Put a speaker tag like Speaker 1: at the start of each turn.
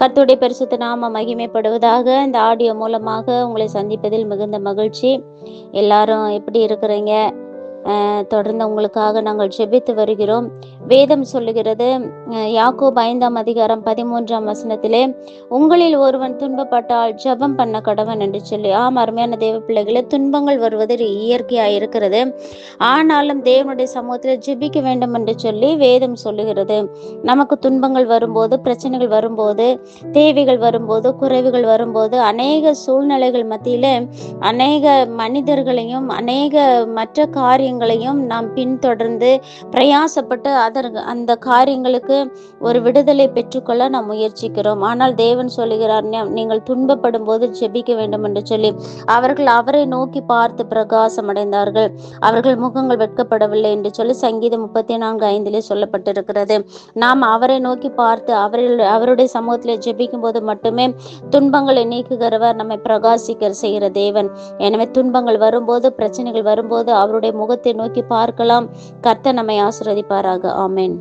Speaker 1: கர்த்தருடைய பரிசுத்த நாம மகிமைப்படுவதாக. இந்த ஆடியோ மூலமாக உங்களை சந்திப்பதில் மிகுந்த மகிழ்ச்சி. எல்லாரும் எப்படி இருக்கிறீங்க? தொடர்ந்து உங்களுக்காக நாங்கள் ஜெபித்து வருகிறோம். வேதம் சொல்லுகிறது, யாக்கோபு 5:13 உங்களில் ஒருவன் துன்பப்பட்டால் ஜெபம் பண்ண கடவன் என்று சொல்லி. அருமையான தேவ பிள்ளைகளே, துன்பங்கள் வருவது இயற்கையாக இருக்கிறது. ஆனாலும் தேவனுடைய சமூகத்தில் ஜெபிக்க வேண்டும் என்று சொல்லி வேதம் சொல்லுகிறது. நமக்கு துன்பங்கள் வரும்போது, பிரச்சனைகள் வரும்போது, தேவைகள் வரும்போது, குறைவுகள் வரும்போது, அநேக சூழ்நிலைகள் மத்தியில அநேக மனிதர்களையும் அநேக மற்ற காரியங்களையும் நாம் பின்தொடர்ந்து பிரயாசப்பட்டு அந்த காரியங்களுக்கு ஒரு விடுதலை பெற்றுக்கொள்ள நாம் முயற்சிக்கிறோம். ஆனால் தேவன் சொல்லுகிறார், நீங்கள் துன்பப்படும் போது ஜெபிக்க வேண்டும் என்று சொல்லி. அவர்கள் அவரை நோக்கி பார்த்து பிரகாசம் அடைந்தார்கள், அவர்கள் முகங்கள் வெட்கப்படவில்லை என்று சொல்லி சங்கீதம் 34:5 சொல்லப்பட்டிருக்கிறது. நாம் அவரை நோக்கி பார்த்து அவருடைய சமூகத்தில் ஜெபிக்கும் போது மட்டுமே துன்பங்களை நீக்குகிறவர், நம்மை பிரகாசிக்க செய்கிற தேவன். எனவே துன்பங்கள் வரும்போது, பிரச்சனைகள் வரும்போது அவருடைய முகத்தை நோக்கி பார்க்கலாம். கர்த்தர் நம்மை ஆசீர்வதிப்பாராக. ஆமென்.